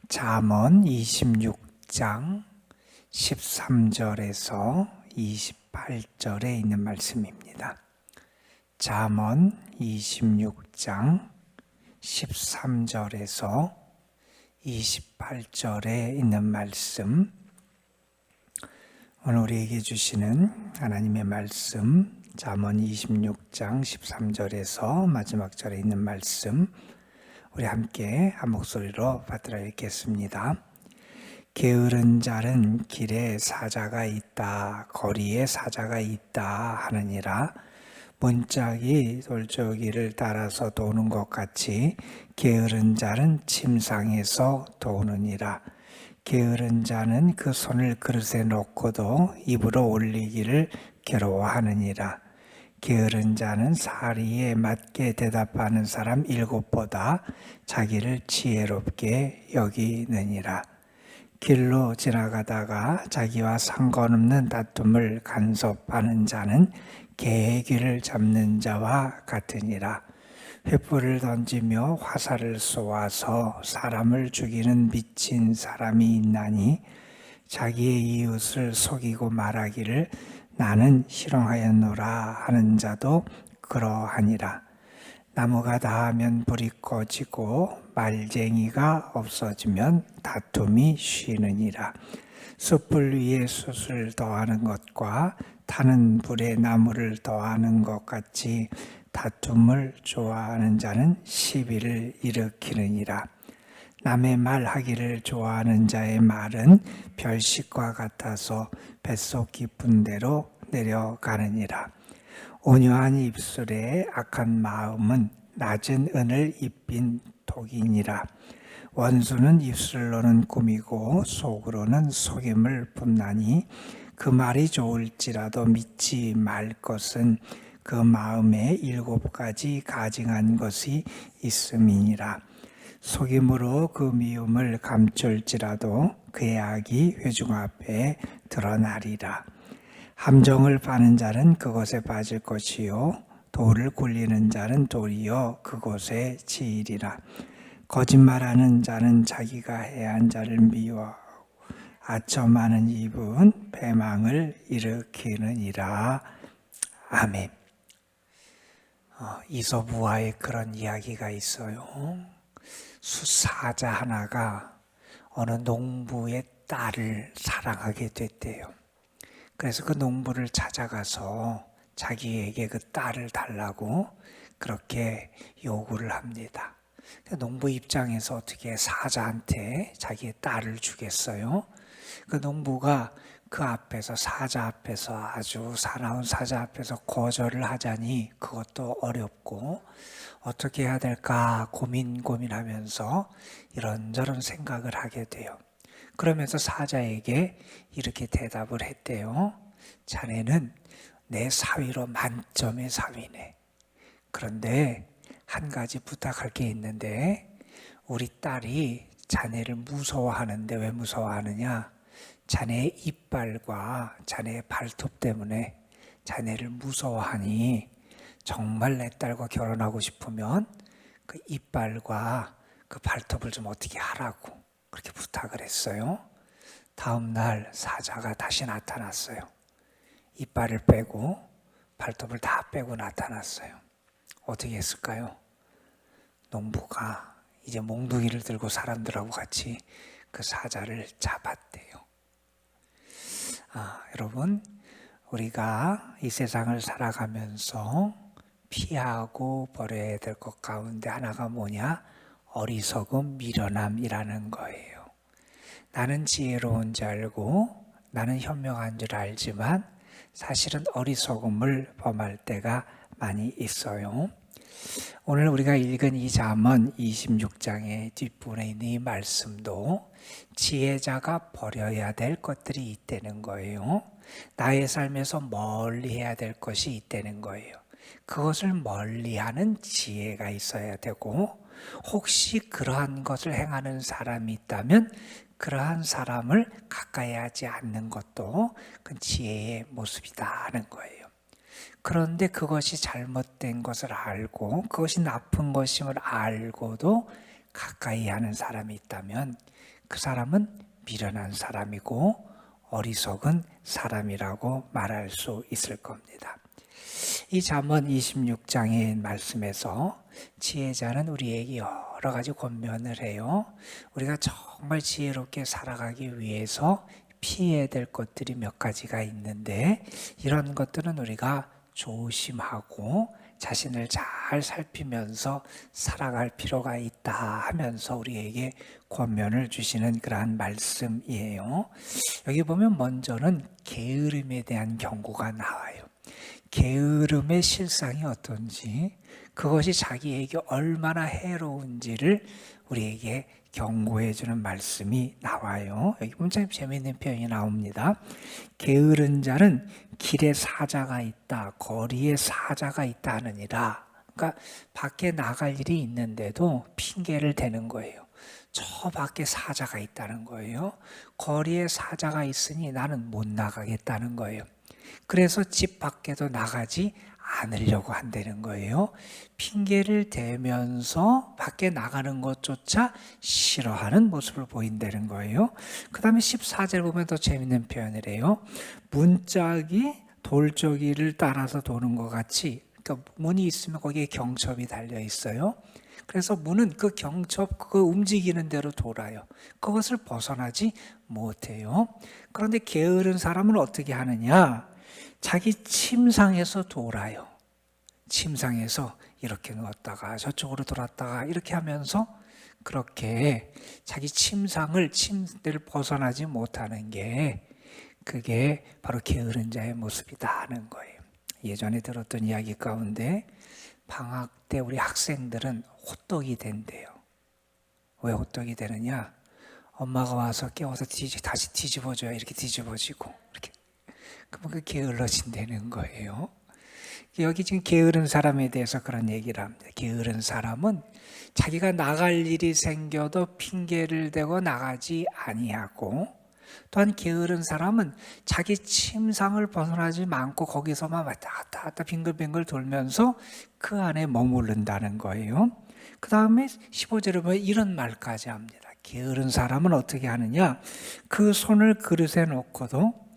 잠언 26장 13절에서 28절에 있는 말씀입니다. 잠언 26장 13절에서 28절에 있는 말씀, 오늘 우리에게 주시는 하나님의 말씀, 잠언 26장 13절에서 마지막 절에 있는 말씀, 우리 함께 한 목소리로 받들어 읽겠습니다. 게으른 자는 길에 사자가 있다, 거리에 사자가 있다 하느니라. 문짝이 돌저기를 따라서 도는 것 같이 게으른 자는 침상에서 도느니라. 게으른 자는 그 손을 그릇에 놓고도 입으로 올리기를 괴로워하느니라. 게으른 자는 사리에 맞게 대답하는 사람 7보다 자기를 지혜롭게 여기느니라. 길로 지나가다가 자기와 상관없는 다툼을 간섭하는 자는 개의 귀를 잡는 자와 같으니라. 횃불을 던지며 화살을 쏘아서 사람을 죽이는 미친 사람이 있나니 자기의 이웃을 속이고 말하기를 나는 희롱하였노라 하는 자도 그러하니라. 나무가 닿으면 불이 꺼지고 말쟁이가 없어지면 다툼이 쉬느니라. 숯불 위에 숯을 더하는 것과 타는 불에 나무를 더하는 것 같이 다툼을 좋아하는 자는 시비를 일으키느니라. 남의 말하기를 좋아하는 자의 말은 별식과 같아서 뱃속 깊은 데로 내려가느니라. 온유한 입술에 악한 마음은 낮은 은을 입힌 독이니라. 원수는 입술로는 꾸미고 속으로는 속임을 붓나니 그 말이 좋을지라도 믿지 말 것은 그 마음에 7가지 가증한 것이 있음이니라. 속임으로 그 미움을 감출지라도 그의 악이 회중 앞에 드러나리라. 함정을 파는 자는 그곳에 빠질 것이요 돌을 굴리는 자는 도리어 그곳에 지이리라. 거짓말하는 자는 자기가 해한 자를 미워하고 아첨하는 입은 배망을 일으키느니라. 아멘. 이솝우화에 그런 이야기가 있어요. 수사자 하나가 어느 농부의 딸을 사랑하게 됐대요. 그래서 그 농부를 찾아가서 자기에게 그 딸을 달라고 그렇게 요구를 합니다. 농부 입장에서 어떻게 사자한테 자기의 딸을 주겠어요? 그 농부가 그 앞에서 사자 앞에서 아주 사나운 사자 앞에서 거절을 하자니 그것도 어렵고 어떻게 해야 될까 고민하면서 이런저런 생각을 하게 돼요. 그러면서 사자에게 이렇게 대답을 했대요. 자네는 내 사위로 만점의 사위네. 그런데 한 가지 부탁할 게 있는데 우리 딸이 자네를 무서워하는데 왜 무서워하느냐? 자네의 이빨과 자네의 발톱 때문에 자네를 무서워하니 정말 내 딸과 결혼하고 싶으면 그 이빨과 그 발톱을 좀 어떻게 하라고 그렇게 부탁을 했어요. 다음 날 사자가 다시 나타났어요. 이빨을 빼고 발톱을 다 빼고 나타났어요. 어떻게 했을까요? 농부가 이제 몽둥이를 들고 사람들하고 같이 그 사자를 잡았대요. 여러분, 우리가 이 세상을 살아가면서 피하고 버려야 될 것 가운데 하나가 뭐냐? 어리석음, 미련함이라는 거예요. 나는 지혜로운 줄 알고 나는 현명한 줄 알지만 사실은 어리석음을 범할 때가 많이 있어요. 오늘 우리가 읽은 이 잠언 26장의 뒷부분에 있는 이 말씀도 지혜자가 버려야 될 것들이 있다는 거예요. 나의 삶에서 멀리 해야 될 것이 있다는 거예요. 그것을 멀리하는 지혜가 있어야 되고 혹시 그러한 것을 행하는 사람이 있다면 그러한 사람을 가까이 하지 않는 것도 그 지혜의 모습이다 하는 거예요. 그런데 그것이 잘못된 것을 알고 그것이 나쁜 것임을 알고도 가까이 하는 사람이 있다면 그 사람은 미련한 사람이고 어리석은 사람이라고 말할 수 있을 겁니다. 이 잠언 26장의 말씀에서 지혜자는 우리에게 여러 가지 권면을 해요. 우리가 정말 지혜롭게 살아가기 위해서 피해야 될 것들이 몇 가지가 있는데, 이런 것들은 우리가 조심하고 자신을 잘 살피면서 살아갈 필요가 있다 하면서 우리에게 권면을 주시는 그러한 말씀이에요. 여기 보면 먼저는 게으름에 대한 경고가 나와요. 게으름의 실상이 어떤지, 그것이 자기에게 얼마나 해로운지를 우리에게 경고해 주는 말씀이 나와요. 여기 보면 참 재미있는 표현이 나옵니다. 게으른 자는 길에 사자가 있다, 거리에 사자가 있다 하느니라. 그러니까 밖에 나갈 일이 있는데도 핑계를 대는 거예요. 저 밖에 사자가 있다는 거예요. 거리에 사자가 있으니 나는 못 나가겠다는 거예요. 그래서 집 밖에도 나가지 않으려고 한다는 거예요. 핑계를 대면서 밖에 나가는 것조차 싫어하는 모습을 보인다는 거예요. 그 다음에 14절 보면 더 재밌는 표현을 해요. 문짝이 돌저기를 따라서 도는 것 같이, 그러니까 문이 있으면 거기에 경첩이 달려 있어요. 그래서 문은 그 경첩, 그 움직이는 대로 돌아요. 그것을 벗어나지 못해요. 그런데 게으른 사람은 어떻게 하느냐? 자기 침상에서 돌아요. 침상에서 이렇게 누웠다가 저쪽으로 돌았다가 이렇게 하면서 그렇게 자기 침대를 벗어나지 못하는 게, 그게 바로 게으른 자의 모습이다 하는 거예요. 예전에 들었던 이야기 가운데 방학 때 우리 학생들은 호떡이 된대요. 왜 호떡이 되느냐? 엄마가 와서 깨워서 다시 뒤집어줘야 이렇게 뒤집어지고, 이렇게. 그러면 그 게을러진다는 거예요. 여기 지금 게으른 사람에 대해서 그런 얘기를 합니다. 게으른 사람은 자기가 나갈 일이 생겨도 핑계를 대고 나가지 아니하고, 또한 게으른 사람은 자기 침상을 벗어나지 않고 거기서만 왔다 갔다 빙글빙글 돌면서 그 안에 머무른다는 거예요. 그 다음에 15절에 보면 이런 말까지 합니다. 게으른 사람은 어떻게 하느냐? 그 손을 그릇에 놓고도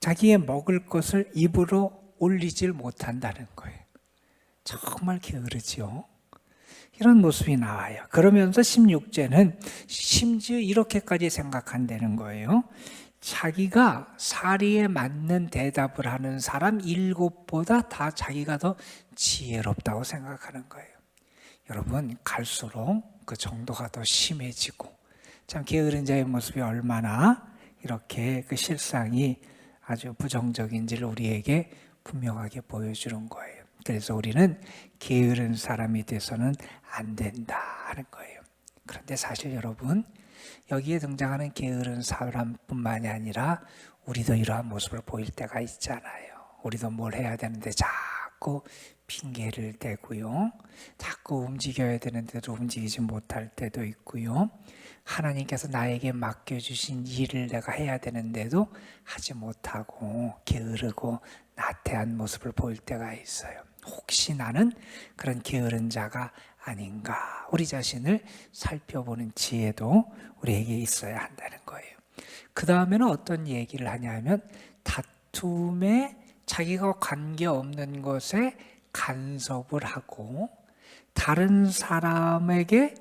자기의 먹을 것을 입으로 올리질 못한다는 거예요. 정말 게으르죠. 이런 모습이 나와요. 그러면서 16제는 심지어 이렇게까지 생각한다는 거예요. 자기가 사리에 맞는 대답을 하는 사람 7보다 다 자기가 더 지혜롭다고 생각하는 거예요. 여러분, 갈수록 그 정도가 더 심해지고, 참 게으른 자의 모습이 얼마나 이렇게 그 실상이 아주 부정적인지를 우리에게 분명하게 보여주는 거예요. 그래서 우리는 게으른 사람이 돼서는 안 된다 하는 거예요. 그런데 사실 여러분, 여기에 등장하는 게으른 사람뿐만이 아니라 우리도 이러한 모습을 보일 때가 있잖아요. 우리도 뭘 해야 되는데 자꾸 핑계를 대고요. 자꾸 움직여야 되는데도 움직이지 못할 때도 있고요. 하나님께서 나에게 맡겨주신 일을 내가 해야 되는데도 하지 못하고 게으르고 나태한 모습을 보일 때가 있어요. 혹시 나는 그런 게으른 자가 아닌가? 우리 자신을 살펴보는 지혜도 우리에게 있어야 한다는 거예요. 그 다음에는 어떤 얘기를 하냐면, 다툼에 자기가 관계없는 것에 간섭을 하고 다른 사람에게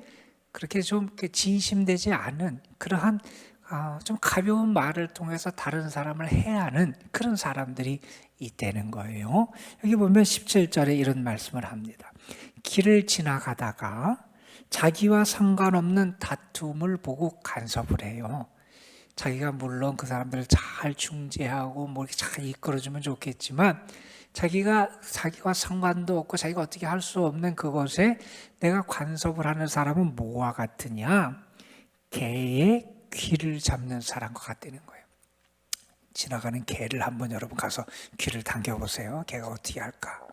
그렇게 좀 진심되지 않은 그러한 좀 가벼운 말을 통해서 다른 사람을 해하는 그런 사람들이 있다는 거예요. 여기 보면 17절에 이런 말씀을 합니다. 길을 지나가다가 자기와 상관없는 다툼을 보고 간섭을 해요. 자기가 물론 그 사람들을 잘 중재하고 뭐 이렇게 잘 이끌어주면 좋겠지만, 자기와 상관도 없고 자기가 어떻게 할 수 없는 그것에 내가 간섭을 하는 사람은 뭐와 같으냐? 개의 귀를 잡는 사람과 같다는 거예요. 지나가는 개를 한번 여러분 가서 귀를 당겨보세요. 개가 어떻게 할까?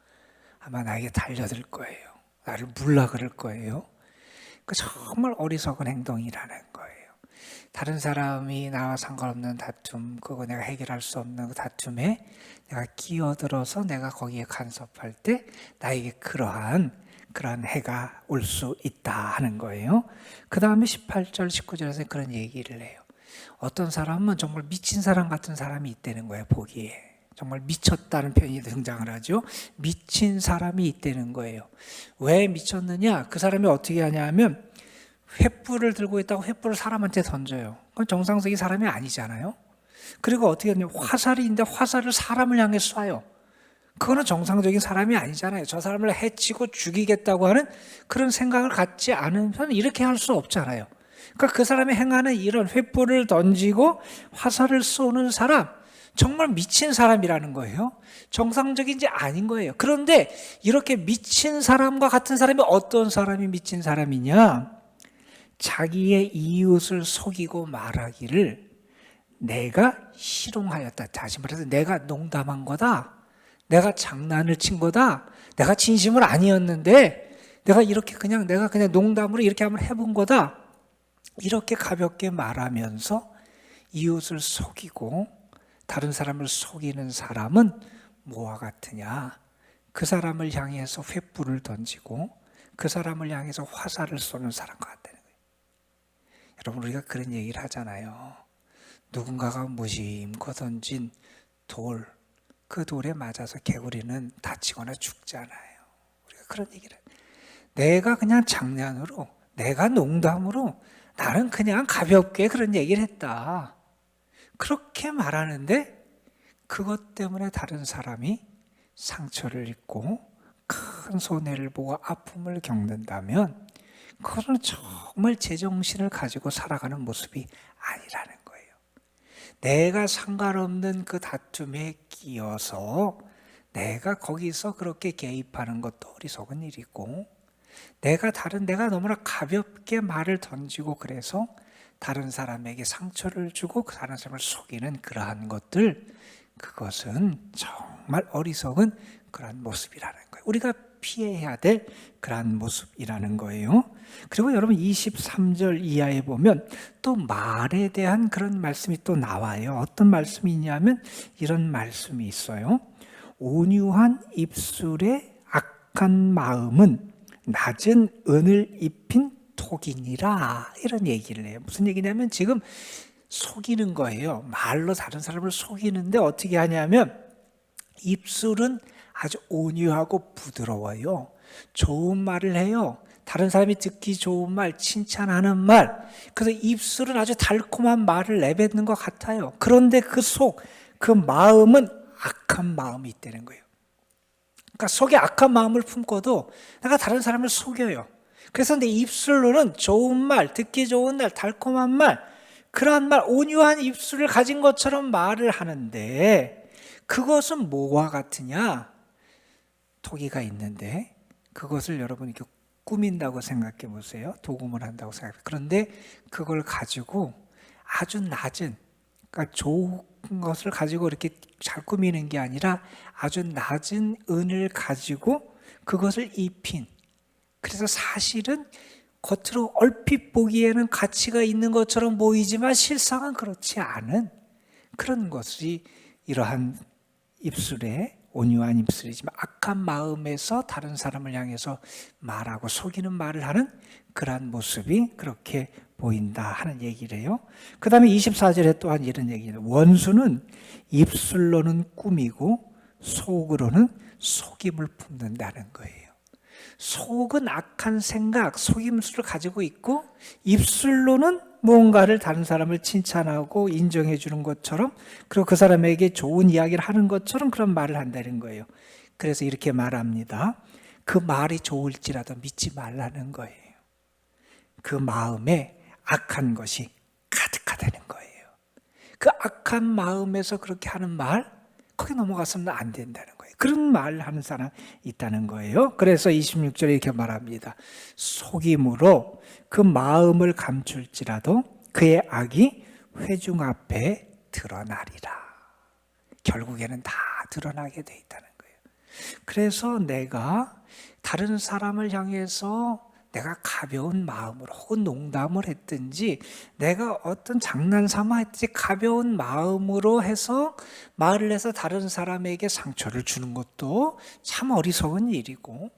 아마 나에게 달려들 거예요. 나를 물라 그럴 거예요. 그 정말 어리석은 행동이라는 거예요. 다른 사람이 나와 상관없는 다툼, 그거 내가 해결할 수 없는 그 다툼에 내가 끼어들어서 내가 거기에 간섭할 때 나에게 그러한 그런 해가 올 수 있다 하는 거예요. 그 다음에 18절, 19절에서 그런 얘기를 해요. 어떤 사람은 정말 미친 사람 같은 사람이 있다는 거예요, 보기에. 정말 미쳤다는 표현이 등장을 하죠. 미친 사람이 있다는 거예요. 왜 미쳤느냐? 그 사람이 어떻게 하냐면 횃불을 들고 있다고 횃불을 사람한테 던져요. 그건 정상적인 사람이 아니잖아요. 그리고 어떻게 하냐면 화살이 있는데 화살을 사람을 향해 쏴요. 그거는 정상적인 사람이 아니잖아요. 저 사람을 해치고 죽이겠다고 하는 그런 생각을 갖지 않으면 이렇게 할 수 없잖아요. 그러니까 그 사람이 행하는 이런 횃불을 던지고 화살을 쏘는 사람, 정말 미친 사람이라는 거예요. 정상적인지 아닌 거예요. 그런데 이렇게 미친 사람과 같은 사람이 어떤 사람이 미친 사람이냐? 자기의 이웃을 속이고 말하기를 내가 희롱하였다. 다시 말해서 내가 농담한 거다. 내가 장난을 친 거다. 내가 진심은 아니었는데 내가 그냥 농담으로 이렇게 한번 해본 거다. 이렇게 가볍게 말하면서 이웃을 속이고 다른 사람을 속이는 사람은 뭐와 같으냐? 그 사람을 향해서 횃불을 던지고 그 사람을 향해서 화살을 쏘는 사람과 같다는 거예요. 여러분, 우리가 그런 얘기를 하잖아요. 누군가가 무심코 던진 돌, 그 돌에 맞아서 개구리는 다치거나 죽잖아요. 우리가 그런 얘기를 해요. 내가 그냥 장난으로, 내가 농담으로 나는 그냥 가볍게 그런 얘기를 했다. 그렇게 말하는데 그것 때문에 다른 사람이 상처를 입고 큰 손해를 보고 아픔을 겪는다면 그것은 정말 제정신을 가지고 살아가는 모습이 아니라는 거예요. 내가 상관없는 그 다툼에 끼어서 내가 거기서 그렇게 개입하는 것도 어리석은 일이고, 내가 너무나 가볍게 말을 던지고 그래서 다른 사람에게 상처를 주고 그 다른 사람을 속이는 그러한 것들, 그것은 정말 어리석은 그러한 모습이라는 거예요. 우리가 피해야 될 그러한 모습이라는 거예요. 그리고 여러분 23절 이하에 보면 또 말에 대한 그런 말씀이 또 나와요. 어떤 말씀이 있냐면 이런 말씀이 있어요. 온유한 입술에 악한 마음은 낮은 은을 입힌 톡이니라, 이런 얘기를 해요. 무슨 얘기냐면 지금 속이는 거예요. 말로 다른 사람을 속이는데 어떻게 하냐면 입술은 아주 온유하고 부드러워요. 좋은 말을 해요. 다른 사람이 듣기 좋은 말, 칭찬하는 말. 그래서 입술은 아주 달콤한 말을 내뱉는 것 같아요. 그런데 그 마음은 악한 마음이 있다는 거예요. 그러니까 속에 악한 마음을 품고도 내가 다른 사람을 속여요. 그래서 내 입술로는 좋은 말, 듣기 좋은 말, 달콤한 말, 그러한 말, 온유한 입술을 가진 것처럼 말을 하는데 그것은 뭐와 같으냐? 토기가 있는데 그것을 여러분이 이렇게 꾸민다고 생각해 보세요. 도금을 한다고 생각해. 그런데 그걸 가지고 아주 낮은, 그러니까 좋은 것을 가지고 이렇게 잘 꾸미는 게 아니라 아주 낮은 은을 가지고 그것을 입힌, 그래서 사실은 겉으로 얼핏 보기에는 가치가 있는 것처럼 보이지만 실상은 그렇지 않은 그런 것이 이러한 입술에, 온유한 입술이지만 악한 마음에서 다른 사람을 향해서 말하고 속이는 말을 하는 그러한 모습이 그렇게 보인다 하는 얘기를 해요. 그 다음에 24절에 또한 이런 얘기예요. 원수는 입술로는 꾸미고 속으로는 속임을 품는다는 거예요. 속은 악한 생각, 속임수를 가지고 있고 입술로는 무언가를 다른 사람을 칭찬하고 인정해 주는 것처럼, 그리고 그 사람에게 좋은 이야기를 하는 것처럼 그런 말을 한다는 거예요. 그래서 이렇게 말합니다. 그 말이 좋을지라도 믿지 말라는 거예요. 그 마음에 악한 것이 가득하다는 거예요. 그 악한 마음에서 그렇게 하는 말, 거기 넘어가서는 안 된다는 거예요. 그런 말을 하는 사람이 있다는 거예요. 그래서 26절에 이렇게 말합니다. 속임으로 그 마음을 감출지라도 그의 악이 회중 앞에 드러나리라. 결국에는 다 드러나게 돼 있다는 거예요. 그래서 내가 다른 사람을 향해서 내가 가벼운 마음으로 혹은 농담을 했든지 내가 어떤 장난삼아 했든지 가벼운 마음으로 해서 말을 해서 다른 사람에게 상처를 주는 것도 참 어리석은 일이고,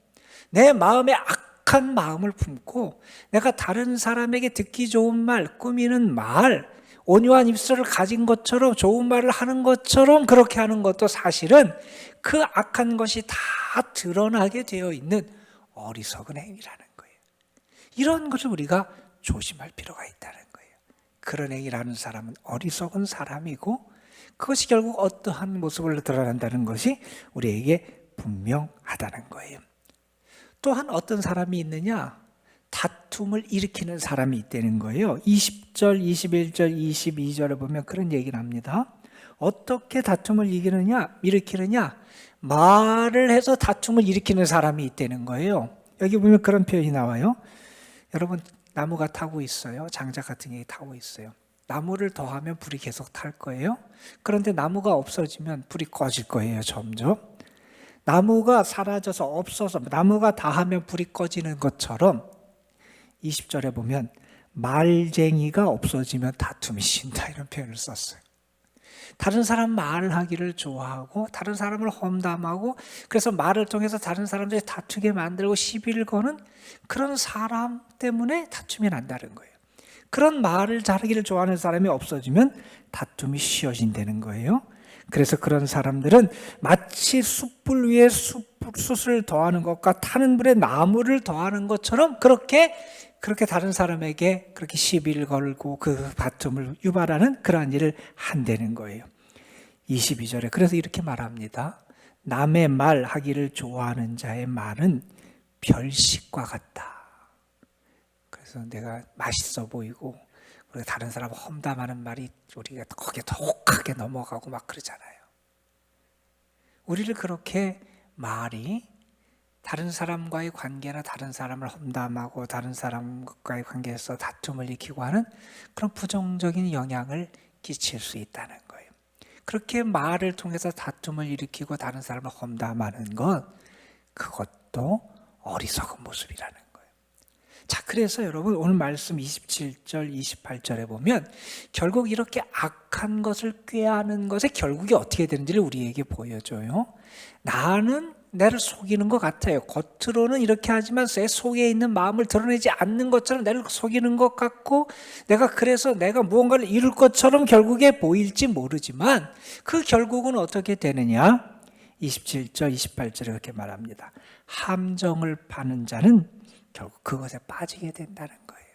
내 마음에 악한 마음을 품고 내가 다른 사람에게 듣기 좋은 말, 꾸미는 말, 온유한 입술을 가진 것처럼 좋은 말을 하는 것처럼 그렇게 하는 것도 사실은 그 악한 것이 다 드러나게 되어 있는 어리석은 행위라는 거예요. 이런 것을 우리가 조심할 필요가 있다는 거예요. 그런 행위를 하는 사람은 어리석은 사람이고 그것이 결국 어떠한 모습을 드러난다는 것이 우리에게 분명하다는 거예요. 또한 어떤 사람이 있느냐? 다툼을 일으키는 사람이 있다는 거예요. 20절, 21절, 22절에 보면 그런 얘기를 합니다. 어떻게 다툼을 일으키느냐? 말을 해서 다툼을 일으키는 사람이 있다는 거예요. 여기 보면 그런 표현이 나와요. 여러분, 나무가 타고 있어요. 장작 같은 게 타고 있어요. 나무를 더하면 불이 계속 탈 거예요. 그런데 나무가 없어지면 불이 꺼질 거예요, 점점. 나무가 사라져서 없어서 나무가 다하면 불이 꺼지는 것처럼 20절에 보면 말쟁이가 없어지면 다툼이 쉰다 이런 표현을 썼어요. 다른 사람 말하기를 좋아하고 다른 사람을 험담하고 그래서 말을 통해서 다른 사람들이 다투게 만들고 시비를 거는 그런 사람 때문에 다툼이 난다는 거예요. 그런 말을 잘하기를 좋아하는 사람이 없어지면 다툼이 쉬워진다는 거예요. 그래서 그런 사람들은 마치 숯불 위에 숯을 더하는 것과 타는 불에 나무를 더하는 것처럼 그렇게 다른 사람에게 그렇게 시비를 걸고 그 다툼을 유발하는 그러한 일을 한다는 거예요. 22절에 그래서 이렇게 말합니다. 남의 말 하기를 좋아하는 자의 말은 별식과 같다. 그래서 내가 맛있어 보이고 우리가 다른 사람 험담하는 말이 우리가 거기에 더 혹하게 넘어가고 막 그러잖아요. 우리를 그렇게 말이 다른 사람과의 관계나 다른 사람을 험담하고 다른 사람과의 관계에서 다툼을 일으키고 하는 그런 부정적인 영향을 끼칠 수 있다는 거예요. 그렇게 말을 통해서 다툼을 일으키고 다른 사람을 험담하는 것, 그것도 어리석은 모습이라는 거예요. 자, 그래서 여러분 오늘 말씀 27절, 28절에 보면 결국 이렇게 악한 것을 꾀하는 것의 결국이 어떻게 되는지를 우리에게 보여줘요. 나는 나를 속이는 것 같아요. 겉으로는 이렇게 하지만 내 속에 있는 마음을 드러내지 않는 것처럼 나를 속이는 것 같고 그래서 내가 무언가를 이룰 것처럼 결국에 보일지 모르지만 그 결국은 어떻게 되느냐? 27절, 28절에 그렇게 말합니다. 함정을 파는 자는 결국 그것에 빠지게 된다는 거예요.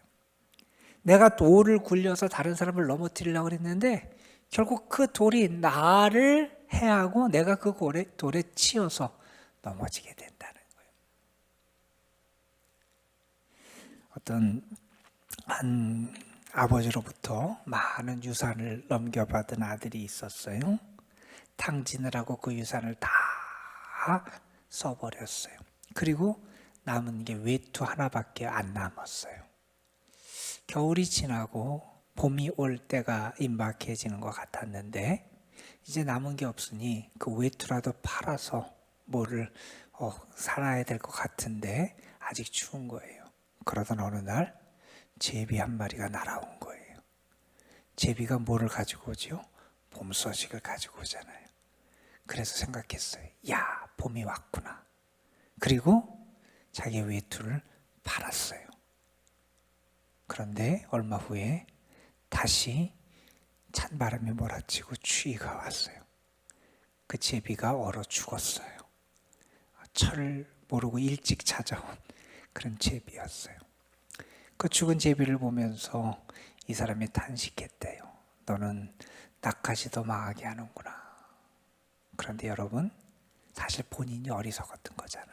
내가 돌을 굴려서 다른 사람을 넘어뜨리려고 했는데 결국 그 돌이 나를 해하고 내가 그 돌에 치여서 넘어지게 된다는 거예요. 어떤 한 아버지로부터 많은 유산을 넘겨받은 아들이 있었어요. 탕진을 하고 그 유산을 다 써버렸어요. 그리고 남은 게 외투 하나밖에 안 남았어요. 겨울이 지나고 봄이 올 때가 임박해지는 것 같았는데 이제 남은 게 없으니 그 외투라도 팔아서 뭐를 살아야 될 것 같은데 아직 추운 거예요. 그러던 어느 날 제비 한 마리가 날아온 거예요. 제비가 뭐를 가지고 오죠? 봄 소식을 가지고 오잖아요. 그래서 생각했어요. 야, 봄이 왔구나. 그리고 자기 외투를 팔았어요. 그런데 얼마 후에 다시 찬바람이 몰아치고 추위가 왔어요. 그 제비가 얼어 죽었어요. 철을 모르고 일찍 찾아온 그런 제비였어요. 그 죽은 제비를 보면서 이 사람이 탄식했대요. 너는 나까지도 망하게 하는구나. 그런데 여러분, 사실 본인이 어리석었던 거잖아요.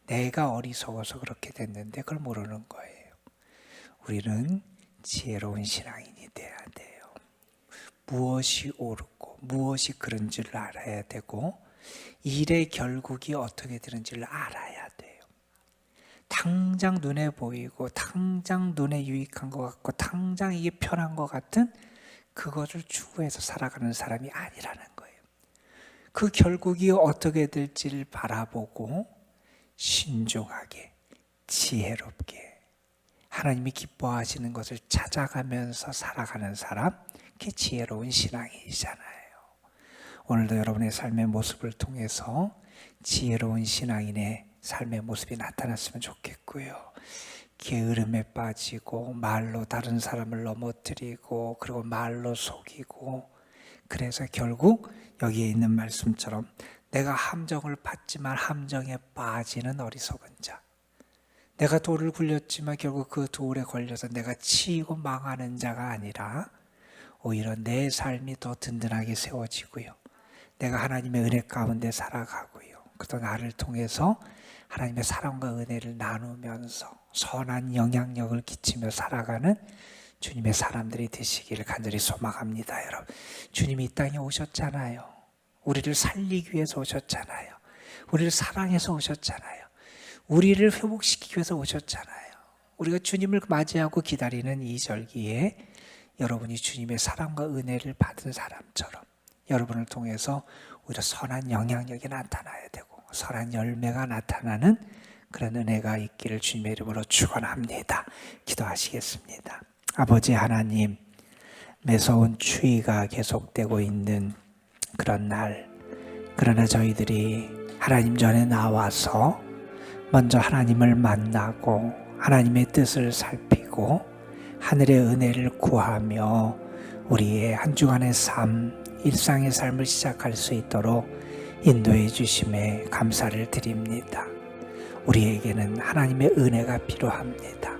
내가 어리석어서 그렇게 됐는데 그걸 모르는 거예요. 우리는 지혜로운 신앙인이 돼야 돼요. 무엇이 옳고 무엇이 그런 줄 알아야 되고 일의 결국이 어떻게 되는지를 알아야 돼요. 당장 눈에 보이고 당장 눈에 유익한 것 같고 당장 이게 편한 것 같은 그것을 추구해서 살아가는 사람이 아니라는 거예요. 그 결국이 어떻게 될지를 바라보고 신중하게 지혜롭게 하나님이 기뻐하시는 것을 찾아가면서 살아가는 사람, 그게 지혜로운 신앙인이잖아요. 오늘도 여러분의 삶의 모습을 통해서 지혜로운 신앙인의 삶의 모습이 나타났으면 좋겠고요. 게으름에 빠지고 말로 다른 사람을 넘어뜨리고 그리고 말로 속이고, 그래서 결국 여기에 있는 말씀처럼 내가 함정을 받지만 함정에 빠지는 어리석은 자, 내가 돌을 굴렸지만 결국 그 돌에 걸려서 내가 치이고 망하는 자가 아니라 오히려 내 삶이 더 든든하게 세워지고요, 내가 하나님의 은혜 가운데 살아가고요, 또 나를 통해서 하나님의 사랑과 은혜를 나누면서 선한 영향력을 끼치며 살아가는 주님의 사람들이 되시기를 간절히 소망합니다. 여러분, 주님이 이 땅에 오셨잖아요. 우리를 살리기 위해서 오셨잖아요. 우리를 사랑해서 오셨잖아요. 우리를 회복시키기 위해서 오셨잖아요. 우리가 주님을 맞이하고 기다리는 이 절기에 여러분이 주님의 사랑과 은혜를 받은 사람처럼 여러분을 통해서 오히려 선한 영향력이 나타나야 되고 선한 열매가 나타나는 그런 은혜가 있기를 주님의 이름으로 축원합니다. 기도하시겠습니다. 아버지 하나님, 매서운 추위가 계속되고 있는 그런 날, 그러나 저희들이 하나님 전에 나와서 먼저 하나님을 만나고 하나님의 뜻을 살피고 하늘의 은혜를 구하며 우리의 한 주간의 삶, 일상의 삶을 시작할 수 있도록 인도해 주심에 감사를 드립니다. 우리에게는 하나님의 은혜가 필요합니다.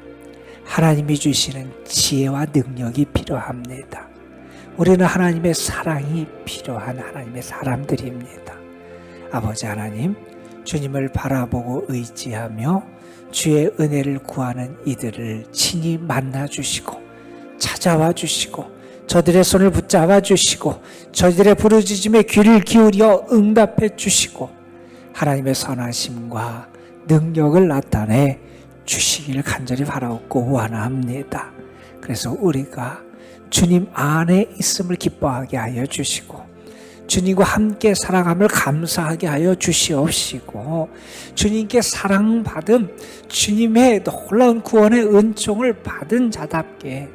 하나님이 주시는 지혜와 능력이 필요합니다. 우리는 하나님의 사랑이 필요한 하나님의 사람들입니다. 아버지 하나님, 주님을 바라보고 의지하며 주의 은혜를 구하는 이들을 친히 만나 주시고 찾아와 주시고 저들의 손을 붙잡아 주시고 저들의 부르짖음에 귀를 기울여 응답해 주시고 하나님의 선하심과 능력을 나타내 주시기를 간절히 바라옵고 원합니다. 그래서 우리가 주님 안에 있음을 기뻐하게 하여 주시고 주님과 함께 살아감을 감사하게 하여 주시옵시고 주님께 사랑받음, 주님의 놀라운 구원의 은총을 받은 자답게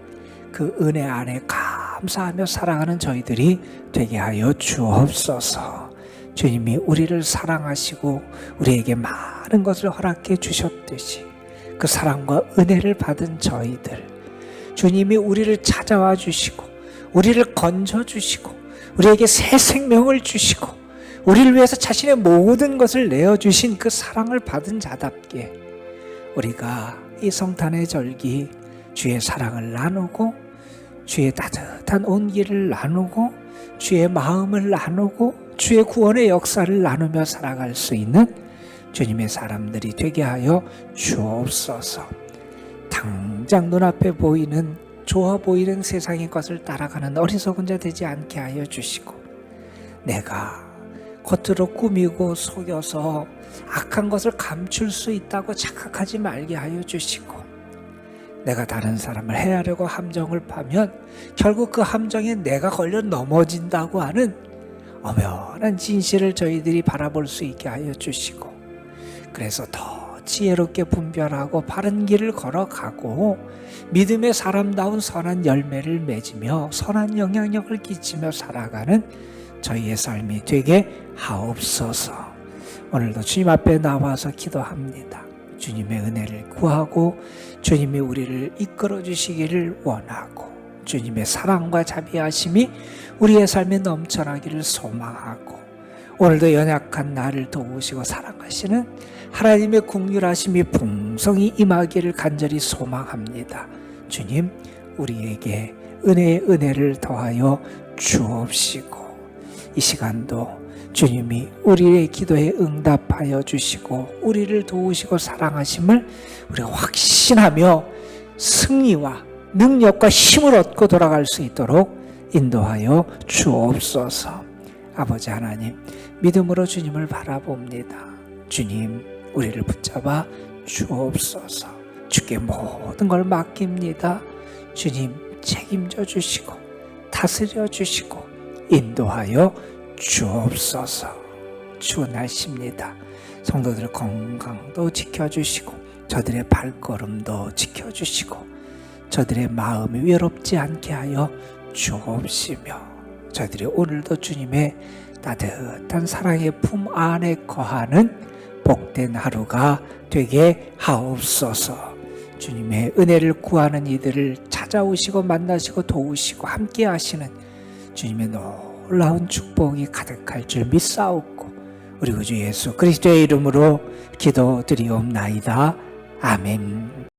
그 은혜 안에 감사하며 살아가는 저희들이 되게 하여 주옵소서. 주님이 우리를 사랑하시고 우리에게 많은 것을 허락해 주셨듯이 그 사랑과 은혜를 받은 저희들, 주님이 우리를 찾아와 주시고 우리를 건져 주시고 우리에게 새 생명을 주시고 우리를 위해서 자신의 모든 것을 내어주신 그 사랑을 받은 자답게 우리가 이 성탄의 절기 주의 사랑을 나누고 주의 따뜻한 온기를 나누고 주의 마음을 나누고 주의 구원의 역사를 나누며 살아갈 수 있는 주님의 사람들이 되게 하여 주옵소서. 당장 눈앞에 보이는 좋아 보이는 세상의 것을 따라가는 어리석은 자 되지 않게 하여 주시고 내가 겉으로 꾸미고 속여서 악한 것을 감출 수 있다고 착각하지 말게 하여 주시고 내가 다른 사람을 해하려고 함정을 파면 결국 그 함정에 내가 걸려 넘어진다고 하는 엄연한 진실을 저희들이 바라볼 수 있게 하여 주시고 그래서 더 지혜롭게 분별하고 바른 길을 걸어가고 믿음의 사람다운 선한 열매를 맺으며 선한 영향력을 끼치며 살아가는 저희의 삶이 되게 하옵소서. 오늘도 주님 앞에 나와서 기도합니다. 주님의 은혜를 구하고 주님이 우리를 이끌어 주시기를 원하고 주님의 사랑과 자비하심이 우리의 삶에 넘쳐나기를 소망하고 오늘도 연약한 나를 도우시고 사랑하시는 하나님의 긍휼하심이 풍성히 임하기를 간절히 소망합니다. 주님, 우리에게 은혜의 은혜를 더하여 주옵시고 이 시간도 주님이 우리의 기도에 응답하여 주시고 우리를 도우시고 사랑하심을 우리가 확신하며 승리와 능력과 힘을 얻고 돌아갈 수 있도록 인도하여 주옵소서. 아버지 하나님, 믿음으로 주님을 바라봅니다. 주님, 우리를 붙잡아 주옵소서. 주께 모든 걸 맡깁니다. 주님, 책임져 주시고 다스려 주시고 인도하여 주옵소서. 추운 날씨입니다. 성도들 건강도 지켜주시고 저들의 발걸음도 지켜주시고 저들의 마음이 외롭지 않게 하여 주옵시며 저희들이 오늘도 주님의 따뜻한 사랑의 품 안에 거하는 복된 하루가 되게 하옵소서. 주님의 은혜를 구하는 이들을 찾아오시고 만나시고 도우시고 함께 하시는 주님의 놀라운 축복이 가득할 줄 믿사옵고 우리 구주 예수 그리스도의 이름으로 기도드리옵나이다. 아멘.